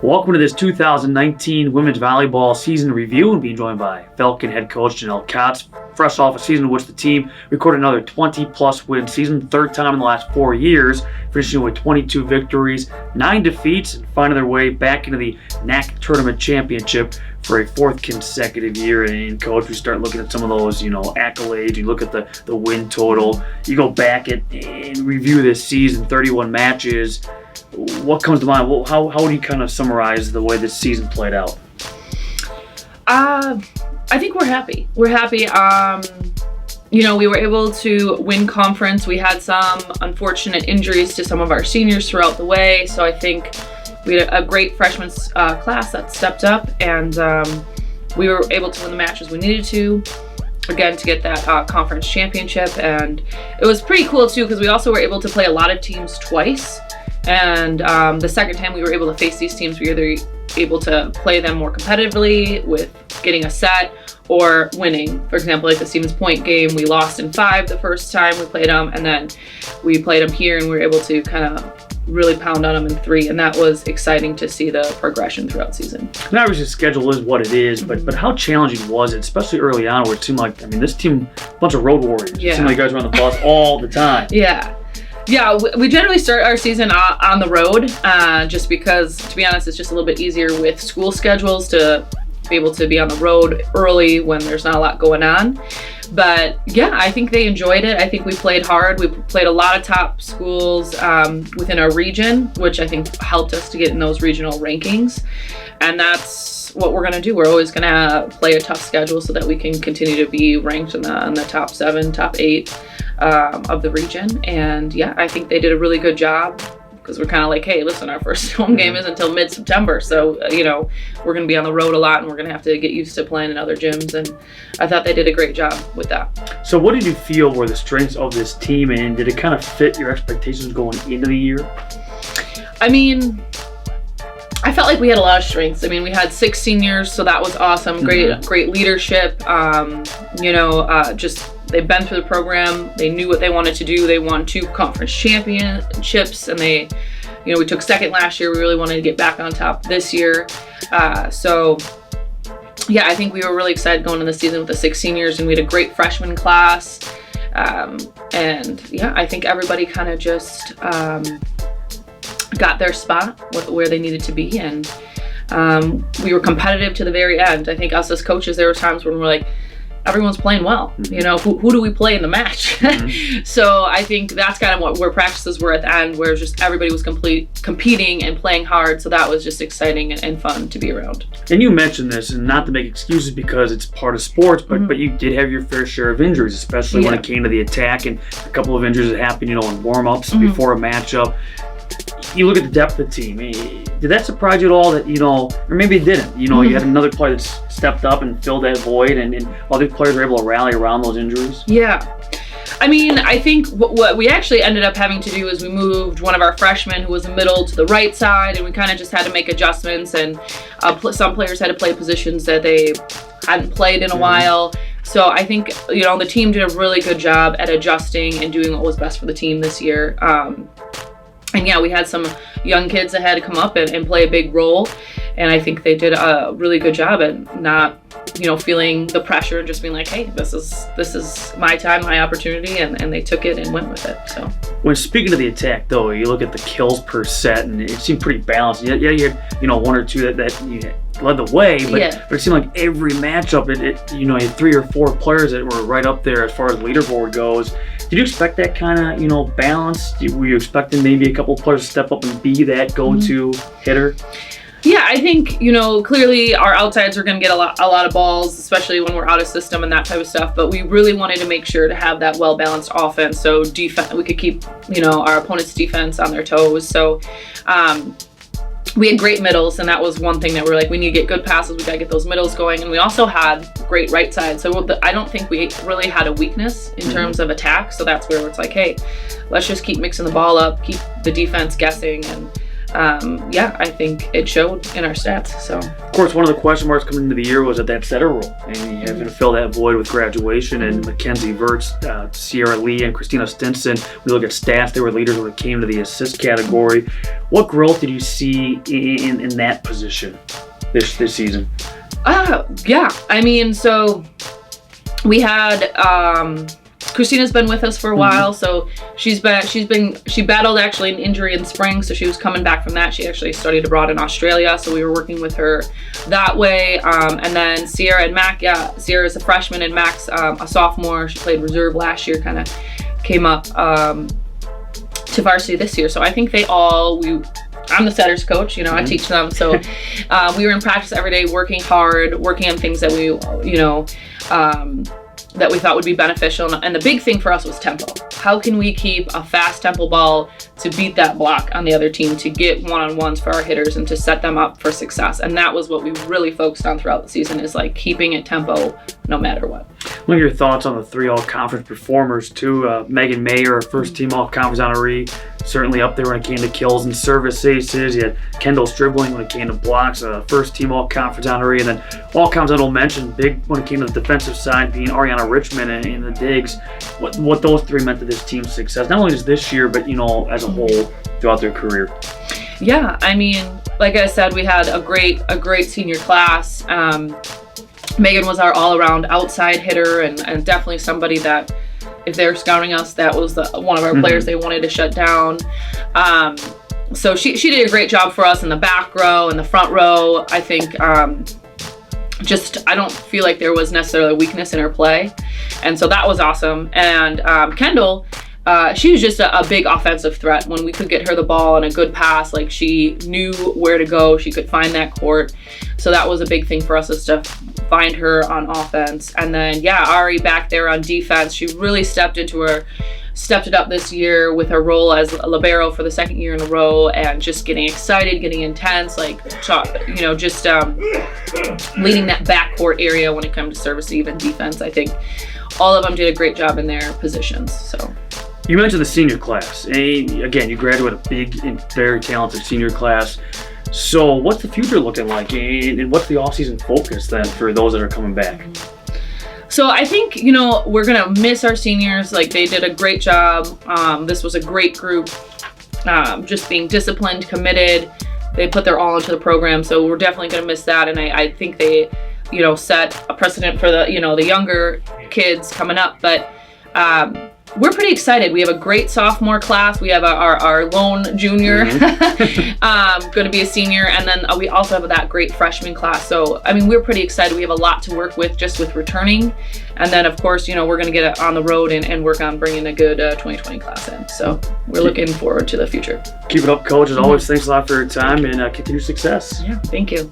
Welcome to this 2019 Women's Volleyball Season Review, and being joined by Falcon head coach Janelle Katz, fresh off a season in which the team recorded another 20-plus win season, third time in the last 4 years, finishing with 22 victories, 9 defeats, and finding their way back into the NAC Tournament Championship for a fourth consecutive year. And coach, we start looking at some of those, accolades. You look at the win total. You go back and review this season, 31 matches. What comes to mind? How would you kind of summarize the way this season played out? I think we're happy. We were able to win conference. We had some unfortunate injuries to some of our seniors throughout the way, so I think we had a great freshman class that stepped up, and we were able to win the matches we needed to, again, to get that conference championship. And it was pretty cool too, because we also were able to play a lot of teams twice. And the second time we were able to face these teams, we were either able to play them more competitively with getting a set or winning. For example, like the Stevens Point game, we lost in 5 the first time we played them, and then we played them here and we were able to kind of really pound on them in 3, and that was exciting to see the progression throughout the season. And obviously, the schedule is what it is, but how challenging was it, especially early on, where it seemed like, this team, a bunch of road warriors. Yeah. It seemed like you guys were on the bus all the time. Yeah, we generally start our season on the road, just because, to be honest, it's just a little bit easier with school schedules to be able to be on the road early when there's not a lot going on. But yeah, I think they enjoyed it. I think we played hard. We played a lot of top schools within our region, which I think helped us to get in those regional rankings. And that's what we're going to do. We're always going to play a tough schedule so that we can continue to be ranked in the top 7, top 8 of the region. And yeah, I think they did a really good job, because we're kind of like, hey, listen, our first home game isn't until mid-September, so we're going to be on the road a lot, and we're going to have to get used to playing in other gyms. And I thought they did a great job with that. So what did you feel were the strengths of this team, and did it kind of fit your expectations going into the year? I felt like we had a lot of strengths. We had 6 seniors, so that was awesome. Great leadership. They've been through the program. They knew what they wanted to do. They won 2 conference championships, and we took second last year. We really wanted to get back on top this year. So yeah, I think we were really excited going into the season with the 6 seniors, and we had a great freshman class. And yeah, I think everybody kind of just got their spot where they needed to be, and we were competitive to the very end. I think us as coaches, there were times when we're like, everyone's playing well. Who do we play in the match? So I think that's kind of where practices were at the end, where just everybody was competing and playing hard. So that was just exciting and fun to be around. And you mentioned this, and not to make excuses because it's part of sports, but you did have your fair share of injuries, especially when it came to the attack, and a couple of injuries that happened, in warm-ups before a matchup. You look at the depth of the team. Did that surprise you at all that, or maybe it didn't? You had another player that stepped up and filled that void, and other players were able to rally around those injuries? Yeah. I think what we actually ended up having to do is we moved one of our freshmen who was in middle to the right side, and we kind of just had to make adjustments, and some players had to play positions that they hadn't played in a while. So I think, the team did a really good job at adjusting and doing what was best for the team this year. And yeah, we had some young kids that had to come up and play a big role. And I think they did a really good job at not, feeling the pressure and just being like, hey, this is my time, my opportunity. And they took it and went with it. So when speaking of the attack, though, you look at the kills per set, and it seemed pretty balanced. Yeah, you had, 1 or 2 that led the way, but it seemed like every matchup, you had 3 or 4 players that were right up there as far as leaderboard goes. Did you expect that kind of, balance? Were you expecting maybe a couple of players to step up and be that go-to hitter? Yeah, I think, clearly our outsides are going to get a lot of balls, especially when we're out of system and that type of stuff. But we really wanted to make sure to have that well-balanced offense, so we could keep, our opponent's defense on their toes. So we had great middles, and that was one thing that we're like, we need to get good passes. We got to get those middles going. And we also had great right side. So I don't think we really had a weakness in terms of attack. So that's where it's like, hey, let's just keep mixing the ball up, keep the defense guessing, and yeah, I think it showed in our stats. So of course, one of the question marks coming into the year was that setter role, and you having to fill that void with graduation. And Mackenzie Verts, Sierra Lee, and Christina Stinson, we look at stats, they were leaders when it came to the assist category. What growth did you see in that position this season? Yeah, I mean, so we had Christina's been with us for a while, so she battled actually an injury in spring, so she was coming back from that. She actually studied abroad in Australia, so we were working with her that way. And then Sierra and Mac, Sierra's a freshman and Mac's a sophomore. She played reserve last year, kind of came up to varsity this year. So I think I'm the setters coach, I teach them. So we were in practice every day, working hard, working on things that that we thought would be beneficial. And the big thing for us was tempo. How can we keep a fast tempo ball to beat that block on the other team, to get one-on-ones for our hitters and to set them up for success? And that was what we really focused on throughout the season, is like keeping it tempo no matter what. What are your thoughts on the 3 all-conference performers too? Megan Mayer, our first team all-conference honoree, certainly up there when it came to kills and service aces. You had Kendall Stribling when it came to blocks, first team all-conference honoree, and then all-conference honorable mention, big when it came to the defensive side, being Ariana Richmond in the digs. What those 3 meant to this team's success, not only just this year, but as a whole throughout their career. Yeah, I mean, like I said, we had a great senior class. Megan was our all-around outside hitter, and definitely somebody that, if they're scouting us, that was one of our players they wanted to shut down. So she did a great job for us in the back row and the front row. I think I don't feel like there was necessarily a weakness in her play, and so that was awesome. And Kendall, she was just a big offensive threat. When we could get her the ball and a good pass, like, she knew where to go. She could find that court. So that was a big thing for us, is to find her on offense. And then, Ari back there on defense, she really stepped it up this year with her role as a libero for the 2nd year in a row, and just getting excited, getting intense, just leading that backcourt area when it comes to service, even defense. I think all of them did a great job in their positions. So. You mentioned the senior class. Again, you graduate a big and very talented senior class. So what's the future looking like, and what's the off-season focus then for those that are coming back? So I think, we're going to miss our seniors. Like, they did a great job. This was a great group, just being disciplined, committed. They put their all into the program. So we're definitely going to miss that. And I think they, set a precedent for the younger kids coming up. But we're pretty excited. We have a great sophomore class. We have our lone junior going to be a senior, and then we also have that great freshman class. So, I mean, we're pretty excited. We have a lot to work with just with returning, and then of course, we're going to get on the road and work on bringing a good 2020 class in. So we're looking forward to the future. Keep it up, Coach. As always, thanks a lot for your time, and continued success. Yeah, thank you.